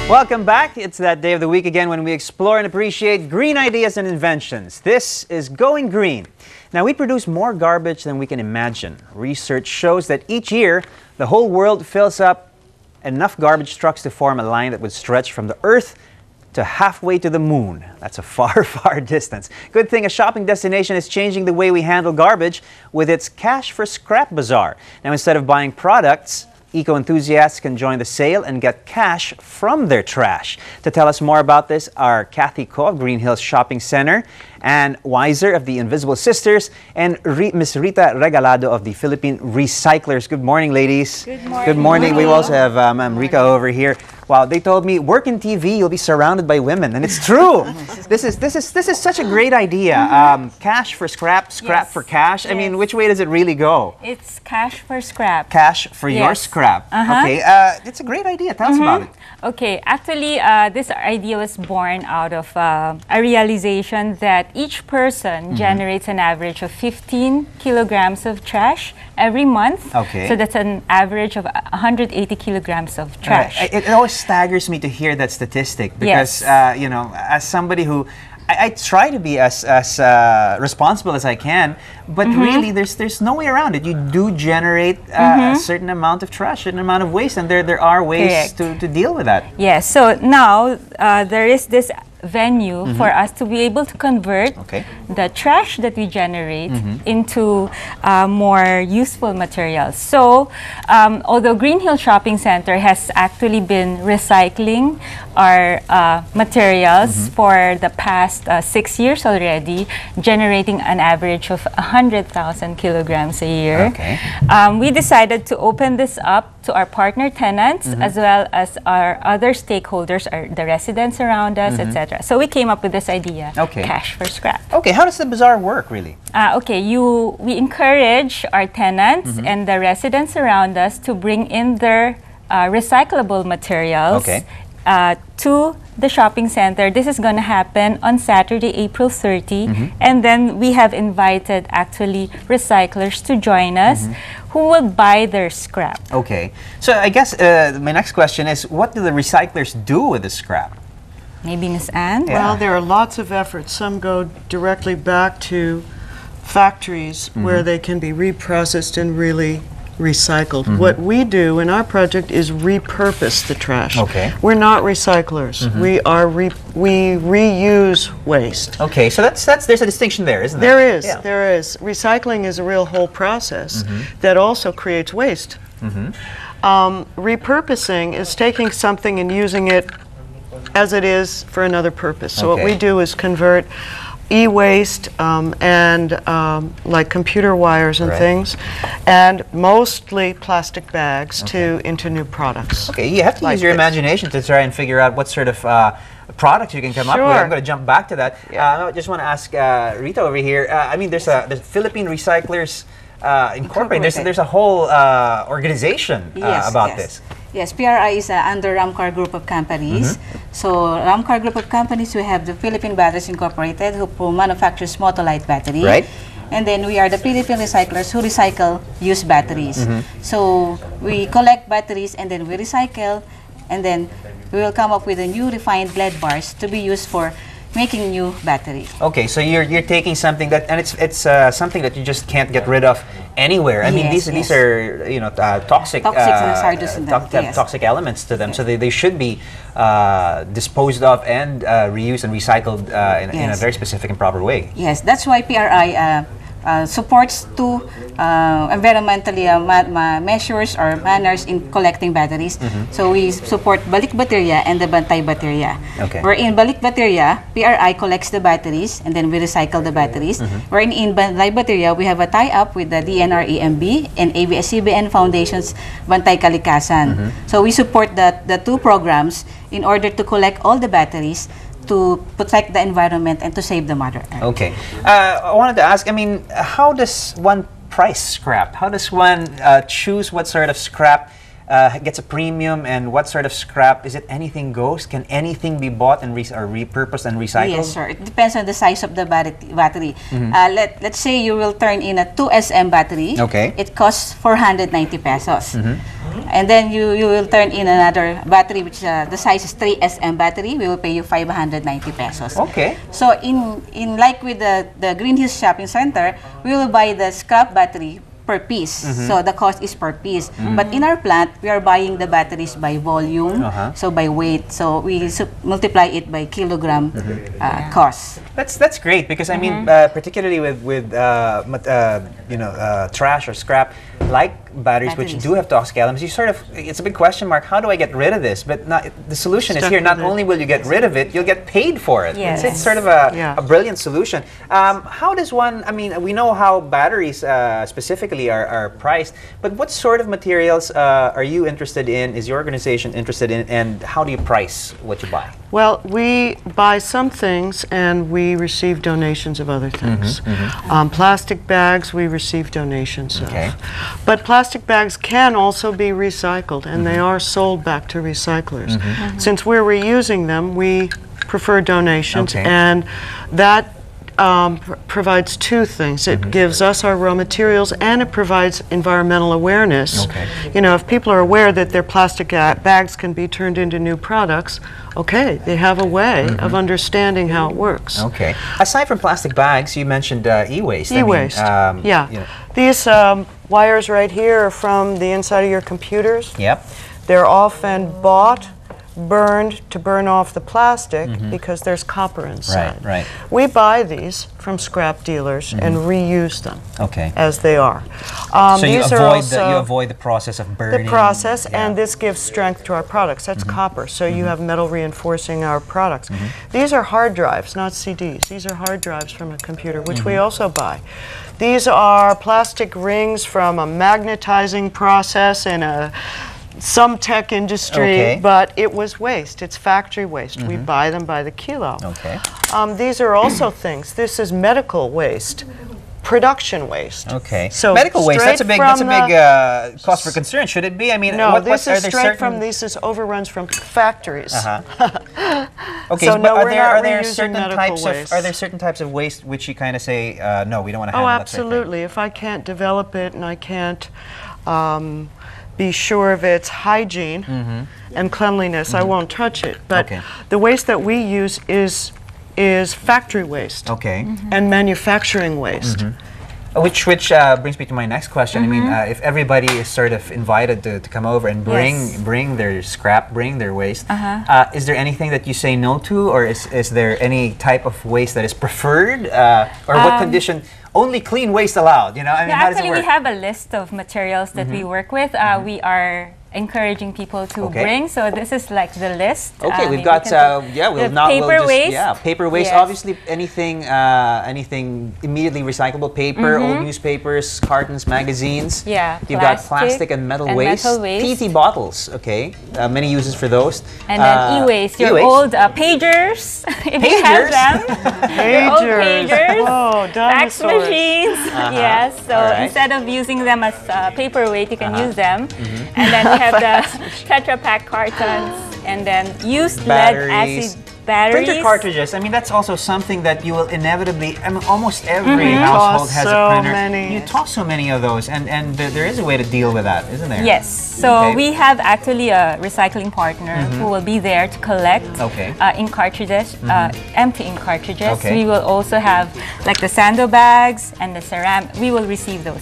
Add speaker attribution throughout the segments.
Speaker 1: Welcome back. It's that day of the week again when we explore and appreciate green ideas and inventions. This is Going Green. Now, we produce more garbage than we can imagine. Research shows that each year, the whole world fills up enough garbage trucks to form a line that would stretch from the Earth to halfway to the moon. That's a far, far distance. Good thing a shopping destination is changing the way we handle garbage with its Cash for Scrap Bazaar. Now, instead of buying products, eco-enthusiasts can join the sale and get cash from their trash. To tell us more about this are Kathy Ko of Green Hills Shopping Center, and Weiser of the Invisible Sisters, and Ms. Rita Regalado of the Philippine Recyclers. Good morning, ladies.
Speaker 2: Good morning.
Speaker 1: Good morning. We also have Ma'am Rika over here. Wow, they told me work in TV, you'll be surrounded by women, and it's true. This is such a great idea. Cash for scrap, scrap for cash. I mean, which way does it really go?
Speaker 2: It's cash for scrap.
Speaker 1: Cash for your scrap. Okay, it's a great idea. Tell us about it.
Speaker 2: Okay, actually, this idea was born out of a realization that each person generates an average of 15 kilograms of trash every month. Okay. So that's an average of 180 kilograms of trash.
Speaker 1: It always staggers me to hear that statistic because, you know, as somebody who I try to be as responsible as I can, but really there's no way around it. You do generate a certain amount of trash, a certain amount of waste, and there are ways to deal with that.
Speaker 2: Yes, so now there is this venue for us to be able to convert the trash that we generate into more useful materials. So although Green Hill Shopping Center has actually been recycling our materials for the past 6 years already, generating an average of 100,000 kilograms a year, we decided to open this up to our partner tenants as well as our other stakeholders, the residents around us, etc. So we came up with this idea, Cash for Scrap.
Speaker 1: Okay, how does the bazaar work really?
Speaker 2: We encourage our tenants and the residents around us to bring in their recyclable materials to the shopping center. This is going to happen on Saturday, April 30, and then we have invited actually recyclers to join us who will buy their scrap.
Speaker 1: Okay, so I guess my next question is, what do the recyclers do with the scrap?
Speaker 2: Maybe Ms. Anne?
Speaker 3: Well, there are lots of efforts. Some go directly back to factories where they can be reprocessed and really recycled. What we do in our project is repurpose the trash. We're not recyclers. We reuse waste.
Speaker 1: Okay, so there's a distinction there, isn't there?
Speaker 3: There is. There is. Recycling is a real whole process that also creates waste. Repurposing is taking something and using it as it is for another purpose. So what we do is convert e-waste and like computer wires and things, and mostly plastic bags into new products.
Speaker 1: Okay, you have to use your imagination to try and figure out what sort of products you can come up with. I'm going to jump back to that. I just want to ask Rita over here. I mean, there's Philippine Recyclers Incorporated. There's a whole organization about this.
Speaker 4: Yes, PRI is under Ramcar Group of Companies. So Ramcar Group of Companies, we have the Philippine Batteries Incorporated, who manufactures Motolite battery. And then we are the Philippine Recyclers who recycle used batteries. So we collect batteries and then we recycle, and then we will come up with a new refined lead bars to be used for making new batteries.
Speaker 1: Okay, so you're taking something that, and it's something that you just can't get rid of anywhere. I mean, these are, you know, toxic toxic elements to them, so they should be disposed of and reused and recycled in a very specific and proper way.
Speaker 4: Yes, that's why PRI supports two environmentally measures or manners in collecting batteries. So we support Balik Baterya and the Bantay Baterya. Wherein Balik Baterya, PRI collects the batteries and then we recycle the batteries. Wherein in Bantay Baterya, we have a tie-up with the DNR-EMB and ABS-CBN Foundation's Bantay Kalikasan. So we support the two programs in order to collect all the batteries to protect the environment and to save the Mother Earth.
Speaker 1: Okay. I wanted to ask, I mean, how does one price scrap? How does one choose what sort of scrap gets a premium and what sort of scrap? Is it anything goes? Can anything be bought and repurposed and recycled?
Speaker 4: Yes, sir. It depends on the size of the battery. Let's say you will turn in a 2SM battery. It costs 490 pesos. And then you will turn in another battery, which the size is 3SM battery. We will pay you 590 pesos.
Speaker 1: Okay.
Speaker 4: So in like with the Green Hills Shopping Center, we will buy the scrap battery per piece. So the cost is per piece. But in our plant, we are buying the batteries by volume, so by weight. So we multiply it by kilogram cost.
Speaker 1: That's great, because I mean, particularly with trash or scrap, like batteries which do have toxic elements, you sort of, it's a big question mark. How do I get rid of this? But the solution is here. Not only will you get rid of it, you'll get paid for it.
Speaker 2: Yes.
Speaker 1: It's sort of a brilliant solution. How does one? I mean, we know how batteries specifically are priced, but what sort of materials are you interested in? Is your organization interested in? And how do you price what you buy?
Speaker 3: Well, we buy some things and we receive donations of other things. Plastic bags, we receive donations of. But plastic bags can also be recycled, and they are sold back to recyclers. Since we're reusing them, we prefer donations, and that provides two things. It gives us our raw materials, and it provides environmental awareness. You know, if people are aware that their plastic bags can be turned into new products, they have a way of understanding how it works.
Speaker 1: Aside from plastic bags, you mentioned e-waste.
Speaker 3: E-waste, These wires right here are from the inside of your computers. They're often bought, burned to burn off the plastic because there's copper inside. We buy these from scrap dealers and reuse them as they are.
Speaker 1: So you avoid the process of burning.
Speaker 3: The process, and this gives strength to our products. That's copper, so you have metal reinforcing our products. These are hard drives, not CDs. These are hard drives from a computer, which we also buy. These are plastic rings from a magnetizing process in some tech industry, but it was waste. It's factory waste. We buy them by the kilo. These are also things. This is medical waste, production waste.
Speaker 1: So medical waste. That's a big cause for concern. Should it be? I mean,
Speaker 3: no. This is straight from. This is overruns from factories.
Speaker 1: So
Speaker 3: no,
Speaker 1: are there certain types of waste which you kind of say no, we don't want to handle?
Speaker 3: Oh, absolutely. If I can't develop it and I can't be sure of its hygiene and cleanliness, I won't touch it. But the waste that we use is factory waste and manufacturing waste.
Speaker 1: Which brings me to my next question. I mean, if everybody is sort of invited to come over and bring their scrap, bring their waste, is there anything that you say no to, or is there any type of waste that is preferred, or what condition? Only clean waste allowed, you know? I mean, how does it work?
Speaker 2: Actually, we have a list of materials that we work with. We are encouraging people to bring, so this is like the list.
Speaker 1: We've got paper waste. Obviously, anything immediately recyclable: paper, old newspapers, cartons, magazines. You've got plastic and metal waste. PET bottles. Many uses for those.
Speaker 2: And then e-waste, your old pagers, if you have them. Pagers.
Speaker 3: Oh,
Speaker 2: fax machines. So instead of using them as paperweight, you can use them. And then we have the Tetra Pak cartons, and then used lead-acid batteries.
Speaker 1: Printer cartridges. I mean, that's also something that you will inevitably. I mean, almost every household has a printer. You toss so many of those, and there is a way to deal with that, isn't there?
Speaker 2: Yes. So we have actually a recycling partner who will be there to collect ink cartridges, empty ink cartridges. We will also have like the sando bags and the ceramic. We will receive those.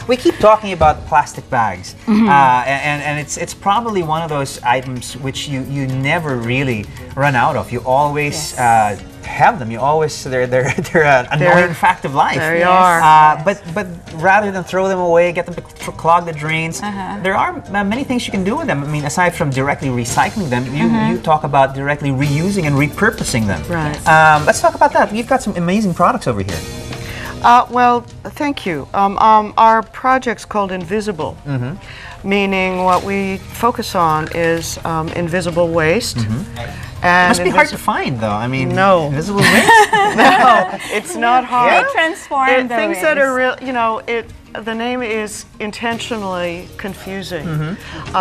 Speaker 1: We keep talking about plastic bags, and it's probably one of those items which you never really run out of. You always have them. You always they're an annoying fact of life.
Speaker 3: They are.
Speaker 1: But rather than throw them away, get them to clog the drains, there are many things you can do with them. I mean, aside from directly recycling them, you talk about directly reusing and repurposing them. Let's talk about that. You've got some amazing products over here.
Speaker 3: Well, thank you. Our project's called Invisible, meaning what we focus on is invisible waste. And
Speaker 1: it must be hard to find, though. I mean, invisible waste?
Speaker 3: No, it's not hard.
Speaker 2: We transform the
Speaker 3: things that are real. You know, the name is intentionally confusing.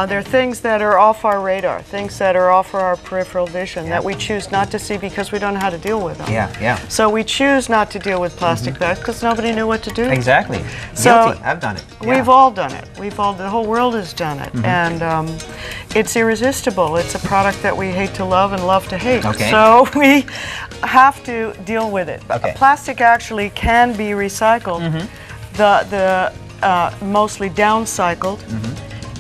Speaker 3: There are things that are off our radar, things that are off our peripheral vision that we choose not to see because we don't know how to deal with them. So we choose not to deal with plastic bags because nobody knew what to do.
Speaker 1: Exactly.
Speaker 3: So
Speaker 1: Guilty. I've done it.
Speaker 3: We've all done it. The whole world has done it. And it's irresistible. It's a product that we hate to love and love to hate. So we have to deal with it. Plastic actually can be recycled. The mostly downcycled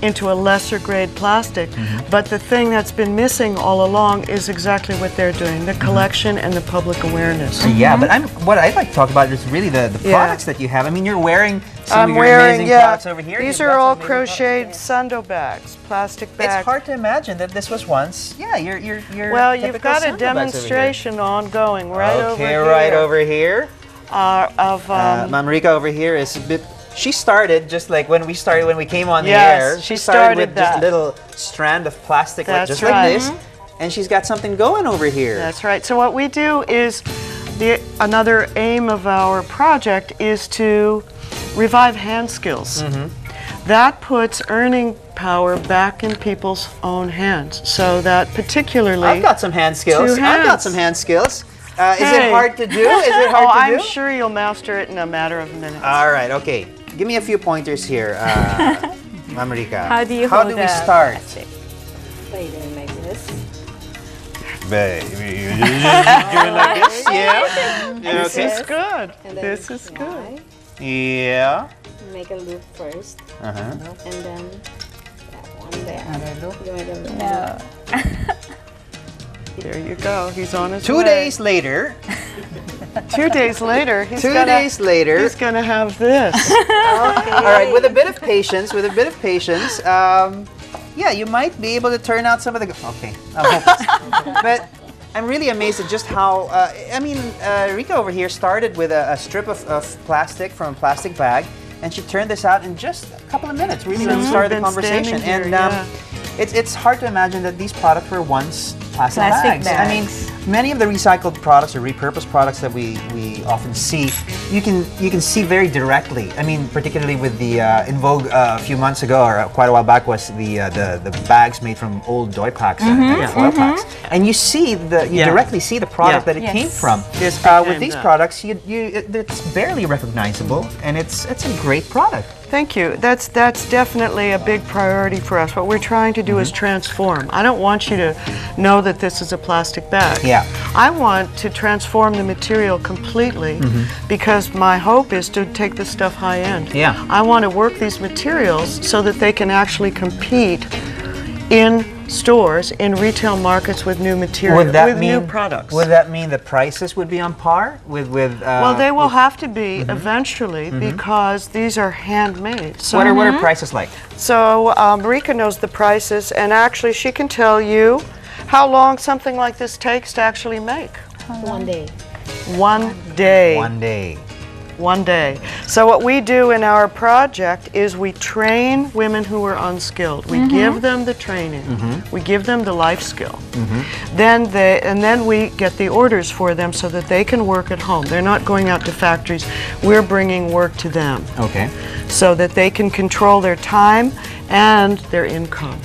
Speaker 3: into a lesser grade plastic, but the thing that's been missing all along is exactly what they're doing, the collection and the public awareness.
Speaker 1: Yeah, but what I'd like to talk about is really the products that you have. I mean, you're wearing some of your amazing products over here.
Speaker 3: These are all crocheted sundo bags, plastic bags.
Speaker 1: It's hard to imagine that this was once, your
Speaker 3: well, you've got a demonstration ongoing right over here.
Speaker 1: Okay, right over here.
Speaker 3: Ma'am
Speaker 1: Rika over here is a bit. She started just like when we came on the air. She started with just a little strand of plastic, like this, and she's got something going over here.
Speaker 3: That's right. So what we do is, another aim of our project is to revive hand skills. That puts earning power back in people's own hands. So that particularly,
Speaker 1: I've got some hand skills. I've got some hand skills. Is it hard to do? Is it hard to do?
Speaker 3: I'm sure you'll master it in a matter of minutes.
Speaker 1: All right, okay. Give me a few pointers here, Ma'am Rika.
Speaker 2: How do you
Speaker 1: How do we start?
Speaker 5: By doing like this.
Speaker 1: Baby, you're doing like this? Yeah.
Speaker 3: This is good. This is good.
Speaker 1: Yeah.
Speaker 5: Make a loop first. And then that one there.
Speaker 4: Another loop.
Speaker 5: You make a loop.
Speaker 3: There you go. He's on his way.
Speaker 1: 2 days later.
Speaker 3: 2 days later. He's
Speaker 1: Two days later.
Speaker 3: He's gonna have this.
Speaker 1: All right. With a bit of patience. Yeah, you might be able to turn out some of the. Okay. But I'm really amazed at just how. Rika over here started with a strip of plastic from a plastic bag, and she turned this out in just a couple of minutes. Really, when we started the conversation, it's hard to imagine that these products were once plastic bags. I mean, many of the recycled products or repurposed products that we often see, you can see very directly. I mean, particularly with the in vogue a few months ago or quite a while back was the bags made from old Doy packs and foil packs, and you see you directly see the product that it came from. With these products, it's barely recognizable, and it's a great product.
Speaker 3: Thank you. That's definitely a big priority for us. What we're trying to do is transform. I don't want you to know that this is a plastic bag. I want to transform the material completely because my hope is to take this stuff high end. I want to work these materials so that they can actually compete in stores, in retail markets with new material, new products.
Speaker 1: Would that mean the prices would be on par with?
Speaker 3: Well, they will have to be eventually because these are handmade. So
Speaker 1: what are prices like?
Speaker 3: So Marika knows the prices, and actually she can tell you how long something like this takes to actually make.
Speaker 5: 1 day.
Speaker 3: 1 day.
Speaker 1: 1 day.
Speaker 3: 1 day. So what we do in our project is we train women who are unskilled. We give them the training. We give them the life skill. Then we get the orders for them so that they can work at home. They're not going out to factories. We're bringing work to them.
Speaker 1: Okay.
Speaker 3: So that they can control their time and their income.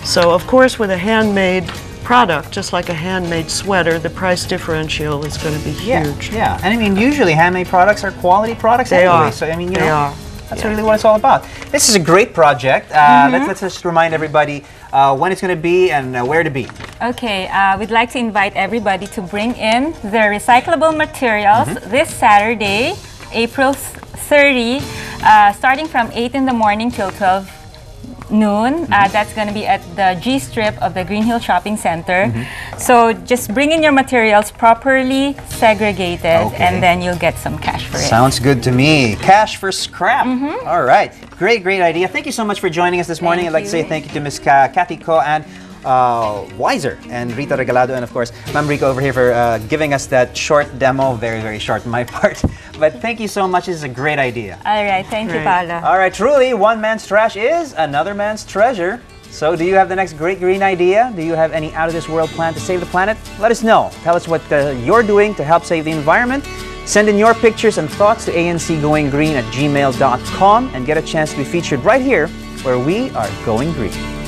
Speaker 3: So of course with a handmade product, just like a handmade sweater, the price differential is going to be huge.
Speaker 1: Yeah, and I mean, usually handmade products are quality products. They are. So I mean, that's really what it's all about. This is a great project. Let's just remind everybody when it's going to be and where to be.
Speaker 2: Okay, we'd like to invite everybody to bring in their recyclable materials this Saturday, April 30, starting from 8 in the morning till 12 noon. That's going to be at the G Strip of the Green Hill Shopping Center. So just bring in your materials properly segregated, and then you'll get some cash for it.
Speaker 1: Sounds good to me. Cash for scrap. All right. Great idea. Thank you so much for joining us this morning. I'd like to say thank you to Ms. Kathy Ko and Weiser and Rita Regalado, and of course Ma'am Rika over here for giving us that short demo. Very short on my part, but thank you so much. This is a great idea.
Speaker 2: All right, thank you, Paolo.
Speaker 1: All right, truly, one man's trash is another man's treasure. So do you have the next great green idea? Do you have any out of this world plan to save the planet? Let us know. Tell us what you're doing to help save the environment. Send in your pictures and thoughts to ancgoinggreen@gmail.com and get a chance to be featured right here where we are going green.